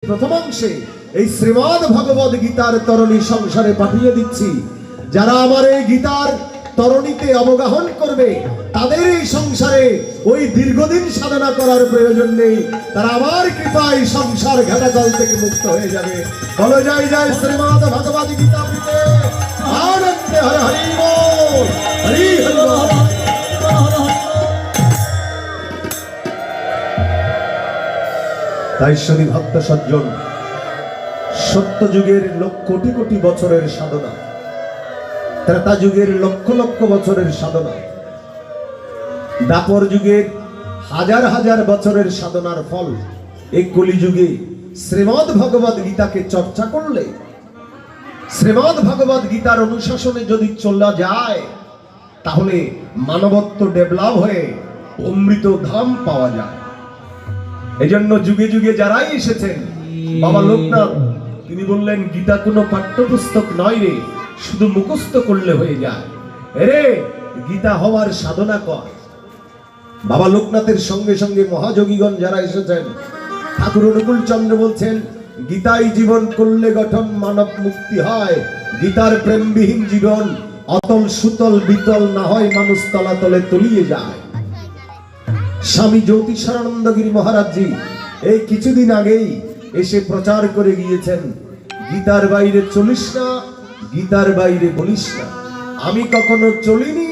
প্রথমাংশে এই শ্রীমদ্ ভগবদ গীতার তরণী সংসারে পাঠিয়ে দিচ্ছি। যারা আমার এই গীতার তরণীতে অবগাহন করবে তাদের এই সংসারে ওই দীর্ঘদিন সাধনা করার প্রয়োজন নেই, তারা আমার কৃপায় সংসার ঘেরাজল থেকে মুক্ত হয়ে যাবে। বলো জয় জয় শ্রীমদ্ ভগবদ গীতা প্রীতে আনন্দে হরে হরি বল, হরি হরি বল। তাই শনি ভক্ত সজ্জন, সত্য যুগের কোটি কোটি বছরের সাধনা, ত্রেতা যুগের লক্ষ লক্ষ বছরের সাধনা, দাপর যুগের হাজার হাজার বছরের সাধনার ফল এই কলিযুগে শ্রীমদ্ ভগবদ গীতাকে চর্চা করলে, শ্রীমদ্ ভগবদ গীতার অনুশাসনে যদি চলা যায়, তাহলে মানবত্ব ডেভেলপ হয়ে অমৃত ধাম পাওয়া যায়। এজন্য যুগে যুগে যারাই এসেছেন, বাবা লোকনাথ তিনি বললেন গীতা কোনো পাঠ্যপুস্তক নয় রে, শুধু মুখস্থ করলে হয়ে যায়। রে গীতা হওয়ার সাধনা কর। বাবা লোকনাথের সঙ্গে সঙ্গে মহাযোগীগণ যারা এসেছেন, ঠাকুর অনুকূল চন্দ্র বলছেন গীতাই জীবন করলে গঠন মানব মুক্তি হয়, গীতার প্রেমবিহীন জীবন অতল সুতল বিতল না হয়, মানুষ তলাতলে তলিয়ে যায়। স্বামী জ্যোতিষানন্দগিরি মহারাজজি এই কিছুদিন আগেই এসে প্রচার করে গিয়েছেন, গীতার বাইরে চলিস না, গীতার বাইরে বলিস না। আমি কখনো চলিনি,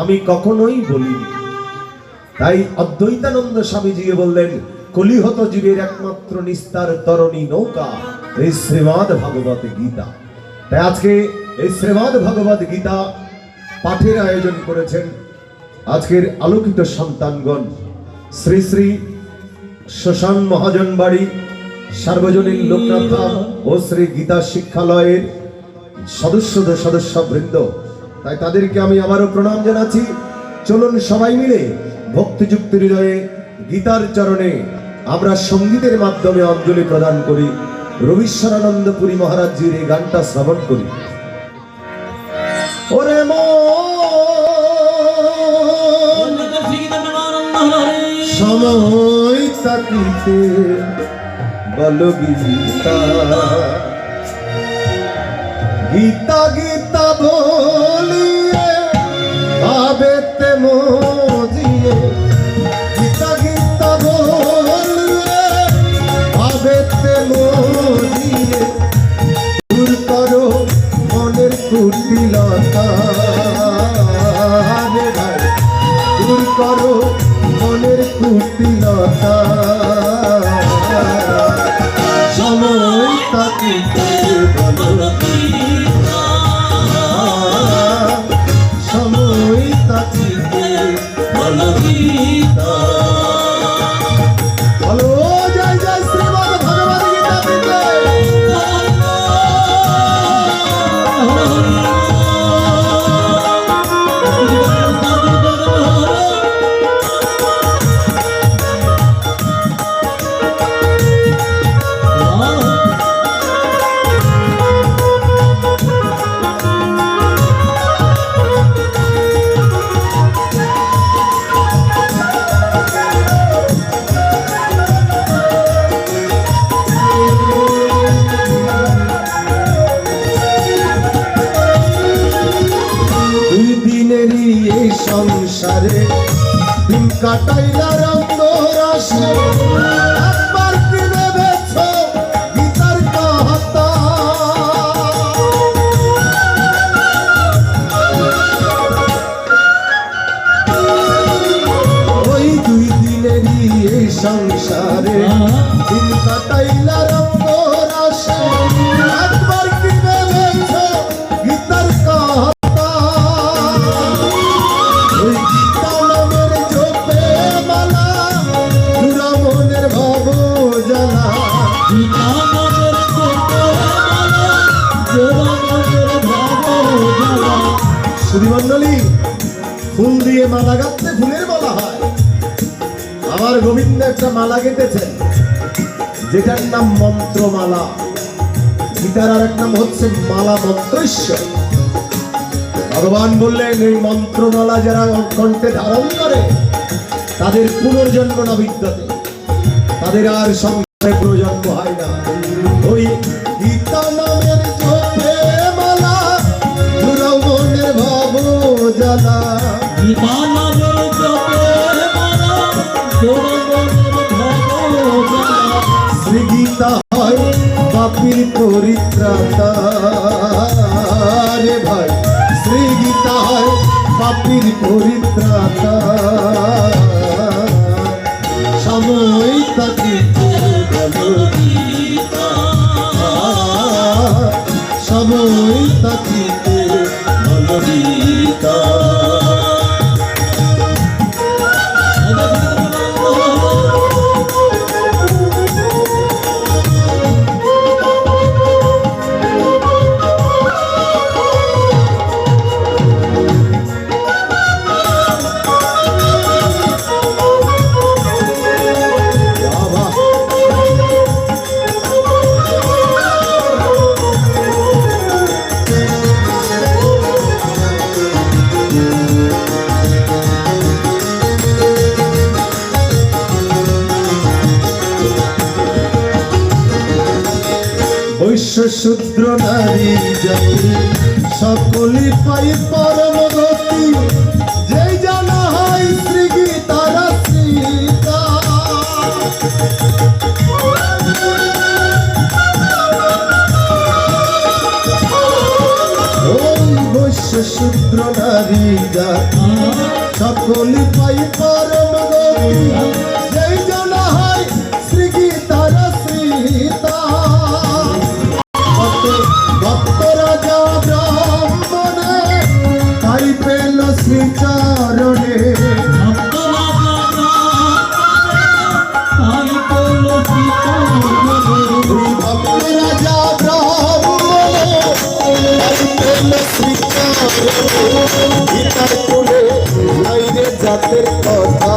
আমি কখনোই বলিনি। তাই অদ্বৈতানন্দ স্বামীজি বললেন কলিহত জীবের একমাত্র নিস্তার তরণী নৌকা এই শ্রীমদ্ ভগবত গীতা। তাই আজকে এই শ্রীমদ্ ভগবত গীতা পাঠের আয়োজন করেছেন আজকের আলোকিত সন্তানগণ, শ্রী শ্রী শ্মশান মহাজন বাড়ি সার্বজনীন লোকনাথ ধাম ও শ্রী গীতা শিক্ষালয়ের সদস্য বৃন্দ। তাই তাদেরকে আমি আবারও প্রণাম জানাচ্ছি। চলুন সবাই মিলে ভক্তিযুক্ত হৃদয়ে গীতার চরণে আমরা সঙ্গীতের মাধ্যমে অঞ্জলি প্রদান করি। রবীশ্বরানন্দ পুরী মহারাজজির এই গানটা শ্রবণ করি। ওরে সময় থাকিতে বল গীতা, গীতা গীতা বলিয়ে ভাবেতে মজিয়ে, গীতা গীতা বলিয়ে ভাবেতে মজিয়ে, দূর করো মনের কুটিলতা, দূর করো মনের কুটিলতা। সময় থাকিতে বল গীতা, সময় থাকিতে বল গীতা। বলো জয় জয় শ্রীমদ্ ভগবদ গীতা প্রীতে। সংসারে দিন কাটাইলা রঙ্গ রাশে, একবার কি ভেবেছ গীতার কথা? ওই দুই দিনেরই এই সংসারে দিন কাটাইলা রঙ্গ রাশে, একবার কি ভেবেছ গীতার কথা? সুধীমণ্ডলী, ফুল দিয়ে মালা গাঁথতে ফুলের মালা হয়। আমার গোবিন্দ একটা মালা গেঁথেছেন যেটার নাম মন্ত্রমালা। গীতার আর এক নাম হচ্ছে মালা মন্ত্রেশ্বর। ভগবান বললেন এই মন্ত্রমালা যারা কণ্ঠে ধারণ করে তাদের পুনর্জন্ম না বিদ্যতে, তাদের আর প্রজন্ম হয় না ওই গীতা নামের জপে মালা জুড়াও মনের ভাব জ্বালা গীতা নামের জপে মালা জুড়াও মনের ভাব জ্বালা শ্রী গীতা হয় পাপীর পরিত্রাতা রে ভাই শ্রী গীতা হয় পাপীর পরিত্রাতা সময় থাকিতে সময় থাকিতে বলবিতা বৈশ্য শূদ্র নারী জাতি সকলি পাই পরম গতি যেই জানা হয় শ্রী গীতার সীতা ওই বৈশ্য শূদ্র নারী জাতি সকলি পাই পরম গতি যেই জানা হয় শ্রী গীতার সীতা ভক্তরাজা ব্রাহ্মণে তাই পেল শ্রীচরণে ভক্তরাজা ব্রাহ্মণে তাই পেল শ্রীচরণে গীতার কোলে নাই রে জাতের কথা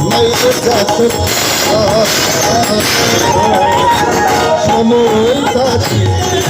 নাই রে জাতের সময় থাকিতে